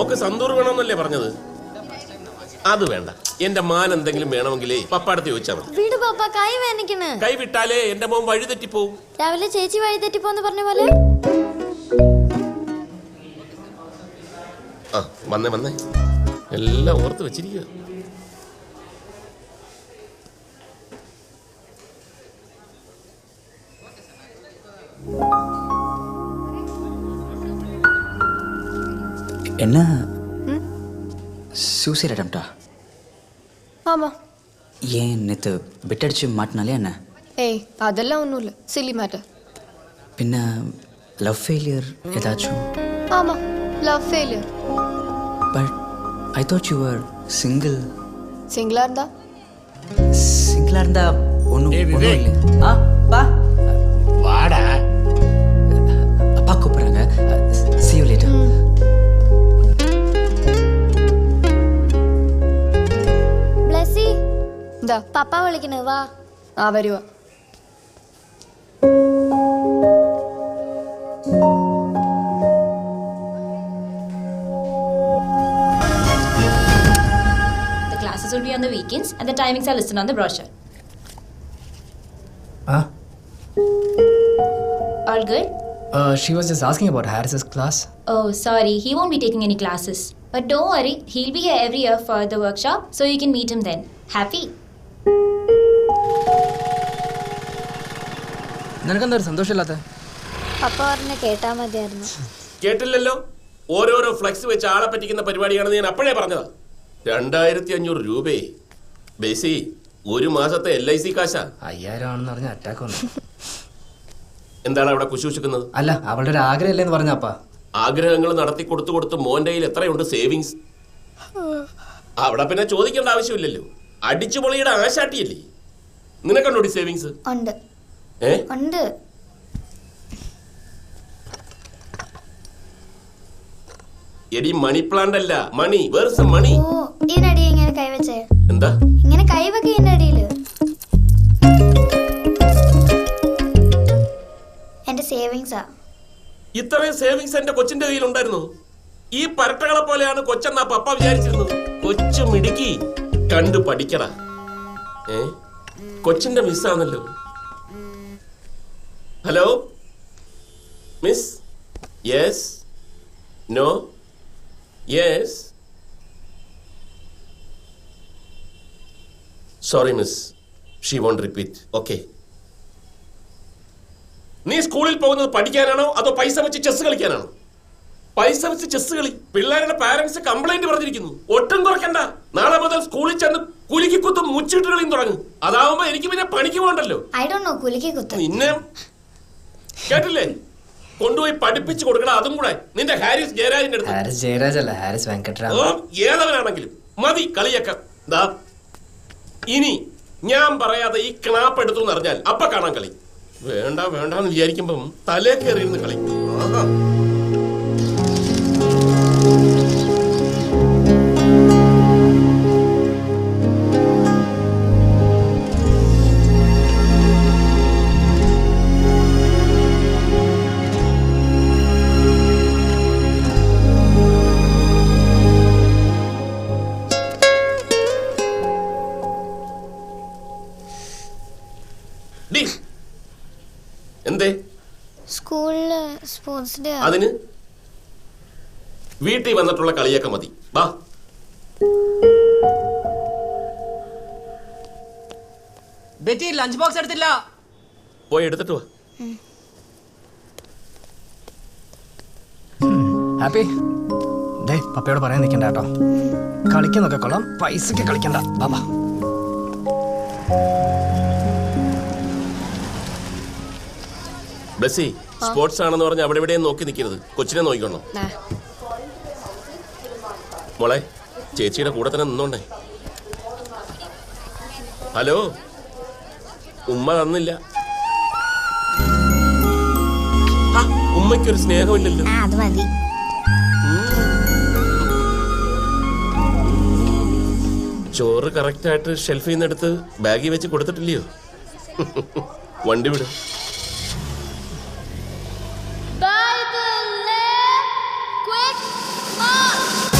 Mock santoor വേണമെന്നല്ലേ പറഞ്ഞത്? അത് വേണ്ട. എന്റെ മാൻ എന്തെങ്കിലും വേണമെങ്കിലേ പപ്പാടത്ത് ചോദിച്ചാൽ മതി. വീട് പാപ്പ, കൈ വേദനിക്കണ്. കൈ വിട്ടാലേ എന്റെ മോൻ വഴി തെറ്റിപ്പോവും. രാവിലെ ചേച്ചി വഴി തെറ്റിപ്പോന്ന് പറഞ്ഞ പോലെ. ആ വന്നേ വന്നേ, എല്ലാം ഓർത്ത് വെച്ചിരിക്കുക. என்ன சூசைட் அட்டம்ப்டா? ஆமா. ஏன் நேற்று பெட்டடிச்சு மாட்டினாலே என்ன? ஏய் அதெல்லாம் ஒன்றும் இல்லை, சில்லி மேட்டர். பின்ன லவ் ஃபெயிலியர் ஏதாச்சும்? ஆமா, love failure. But I thought you are single. சிங்கிளாக இருந்தா? சிங்கிளாக இருந்தா ஒன்றும் இல்லை. ஆ பா வாடா. அப்பா கூப்பிட்றாங்க. see you later. ബ്ലസ്സി, എന്താ? പപ്പ വിളിക്കണേ, വാ. ആ വരുവാ. The classes will be on the weekends and the timings are listed on the brochure. All good? She was just asking about Harris's class. Oh, sorry, he won't be taking any classes. But don't worry, he'll be here every year for the workshop, so you can meet him then. Happy? നിനക്കെന്താ ഒരു സന്തോഷമില്ലാത്ത? പപ്പ പറഞ്ഞ കേട്ടാ മതിയായിരുന്നു. കേട്ടില്ലല്ലോ? ഓരോരോ flex വെച്ച് ആളെ പറ്റിക്കുന്ന പരിപാടിയാണെന്ന് ഞാൻ അപ്പോഴേ പറഞ്ഞതാ. 2500 രൂപയെ ബേസി, ഒരു മാസത്തെ LIC കാശാ. 5000 ആണെന്ന് പറഞ്ഞ അറ്റാക്ക് വന്നു. എന്താണ് അവിടെ കുശൂഷിക്കുന്നത്? അല്ല, അവളുടെ ഒരു ആഗ്രഹമല്ലേന്ന് പറഞ്ഞപ്പാ. ആഗ്രഹങ്ങൾ നടത്തി കൊടുത്ത് മോന്റെ കയ്യിൽ എത്രയുണ്ട് സേവിങ്സ്? അവിടെ പിന്നെ ചോദിക്കേണ്ട ആവശ്യമില്ലല്ലോ. അടിച്ചുപൊളിയുടെ ആശാട്ടിയല്ലേ. നിനക്കുണ്ടോടി സേവിങ്സ്? ഉണ്ട് ഉണ്ട്. എടി മണി പ്ലാന്റ് അല്ല, മണി. Where some money. ഓ, ഇതിനടി ഇങ്ങനെ കൈവച്ചേ. എന്താ ഇങ്ങനെ കൈവക്കെ ഇതിന്റെ അടിയില്? എന്റെ സേവിങ്സാ. ഇത്രയും സേവിങ്സ് എന്റെ കൊച്ചിന്റെ കയ്യിൽ ഉണ്ടായിരുന്നു. ഈ പരട്ടകളെ പോലെയാണ് കൊച്ചെന്നാ പപ്പ വിചാരിച്ചിരുന്നത്. കൊച്ചു മിടുക്കി, കണ്ടു പഠിക്കടാ. കൊച്ചിന്റെ മിസ്സാണല്ലോ. Hello miss. Yes, no, yes. Sorry miss, she won't repeat. Okay. നീ സ്കൂളിൽ പോകുന്നത് പഠിക്കാനാണോ അതോ പൈസ വെച്ച് ചെസ് കളിക്കാനാണോ? പൈസ വെച്ച് ചെസ് കളി. പിള്ളേരുടെ പാരന്റ്സ് കംപ്ലൈന്റ് പറഞ്ഞിരിക്കുന്നു. ഒട്ടും കുറയ്ക്കണ്ട. നാളെ മുതൽ സ്കൂളിൽ ചെന്ന് കുലുക്കി കുത്തും മുച്ചിട്ട് കളിയും തുടങ്ങും. അതാവുമ്പോ എനിക്ക് പിന്നെ പണിക്ക് പോകണ്ടല്ലോ. ഐ ഡോണ്ട് നോ കുലുക്കി കുത്ത്. നിന്നെ കേട്ടില്ലേ? കൊണ്ടുപോയി പഠിപ്പിച്ചു കൊടുക്കണം. അതും കൂടെ നിന്റെ ഹാരിസ് ജയരാജിന്റെ അടുത്ത്. ഹാരിസ് ജയരാജ് അല്ല, ഹാരിസ് വെങ്കട്ടരാമൻ. ഏതവനാണെങ്കിലും മതി കളിയൊക്കെ. ഇനി ഞാൻ പറയാതെ ഈ ക്ലാപ്പ് എടുത്തു എന്നറിഞ്ഞാൽ അപ്പ കാണാൻ കളി. വേണ്ട വേണ്ടെന്ന് വിചാരിക്കുമ്പം തലേ കയറിയിരുന്ന് കളി. എന്തേ? സ്കൂളില് സ്പോർട്സ് ഡേ. അതിന് വീട്ടിൽ വന്നിട്ടുള്ള കളിയൊക്കെ മതി. വാ. ബെറ്റി ലഞ്ച് ബോക്സ് എടുത്തില്ല. പോയി എടുത്തിട്ട് വാ. Happy day. പപ്പയോട് പറയാൻ നിൽക്കണ്ട കേട്ടോ. കളിക്കുന്നൊക്കെ കൊള്ളാം, പൈസക്ക് കളിക്കണ്ട. ബാബാ. ബ്ലസ്സി, സ്പോർട്സ് ആണെന്ന് പറഞ്ഞ് അവിടെ എവിടെയും നോക്കി നിൽക്കരുത്. കൊച്ചിനെ നോക്കിക്കോണം. മോളെ, ചേച്ചിയുടെ കൂടെ തന്നെ നിന്നോണ്ടേ. ഹലോ, ഉമ്മ തന്നില്ല. ഉമ്മയ്ക്കൊരു സ്നേഹമില്ലല്ലോ. അത് മതി. ചോറ് കറക്റ്റായിട്ട് ഷെൽഫിൽ നിന്ന് എടുത്ത് ബാഗിൽ വെച്ച് കൊടുത്തിട്ടില്ലയോ? വണ്ടി വിടും. By the left, quick march.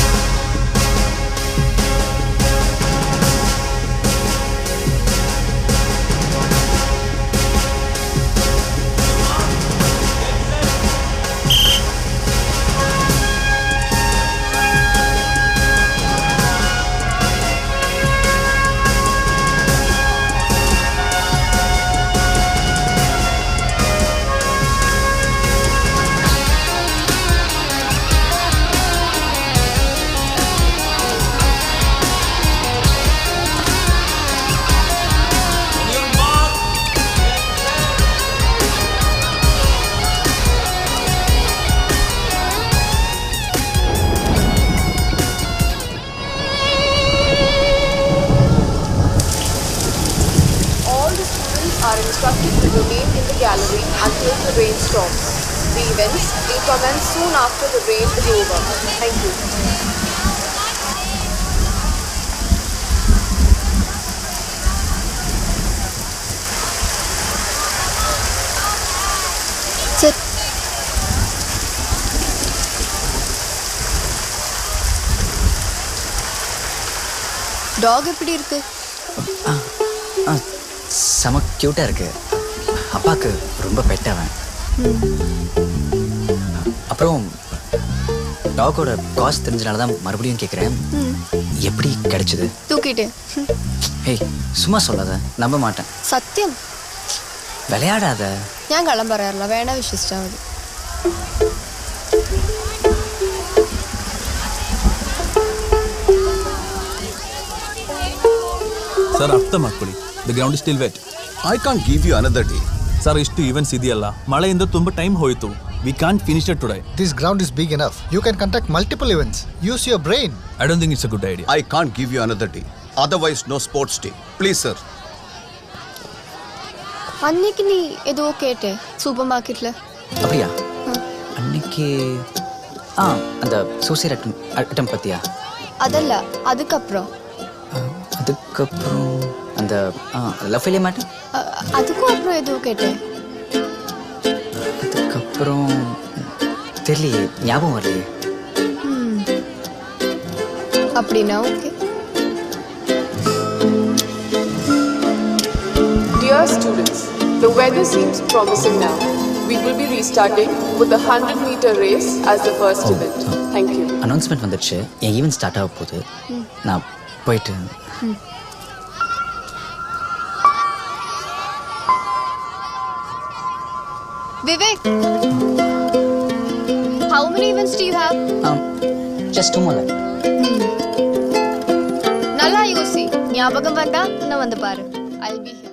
rain stops. The events will commence soon after the rain is over. Thank you. Sit. டாக் எப்படி இருக்கு? செம க்யூட்டாக இருக்கு. அப்பாவுக்கு ரொம்ப பெட்டவன். அப்புறம் டாகோட காஸ்ட் தெரிஞ்சனால தான் மறுபடியும் கேட்குறேன். எப்படி கிடைச்சது? தூக்கிட்டு. ஏய் சும்மா சொல்லாத, நம்ப மாட்டேன். സത്യം. விளையாடாத. ഞാൻ കള്ളം പറയാറില്ല, വേണ വിശ്വസിച്ചാൽ മതി. ಸರ್ ಅರ್ಥ ಮಾಡ್ಕೊಳ್ಳಿ, the ground is still wet. I can't give you another day. Sir ಇಷ್ಟು ಈವೆಂಟ್ಸ್ ಇದೆಯಲ್ಲ, ಮಳೆಯಿಂದ ತುಂಬ ಟೈಮ್ ಹೋಯಿತು. We can't finish it today. This ground is big enough. You can conduct multiple events. Use your brain. I don't think it's a good idea. I can't give you another day. Otherwise, no sports day. Please, sir. அன்னைக்கு நீ ஏதோ கேட்டே super மார்க்கெட்ல. அப்படியா? அன்னைக்கு அந்த suicide அட்டம் பற்றியா? அதல்ல, அதுக்கப்புறம். அதுக்கப்புறம் அந்த லவ் ஃபெயிலியர் மேட்டர். அதுக்கும் அப்புறம் ஏதோ கேட்டேன். அதுக்கப்புறம் தெரியலையே, ஞாபகம் வரலையே. அப்படின்னா okay. Dear students, the weather seems promising now. We will be restarting with the 100-meter race as the first event. Thank you. Announcement வந்துடுச்சு, என் ஈவெண்ட் ஸ்டார்ட் ஆக போகுது. நான் போயிட்டு. Vivek, how many events do you have? Just 2 more. நல்லா யோசி, ஞாபகம் வந்தா இன்னும் வந்து பாரு. I'll be here.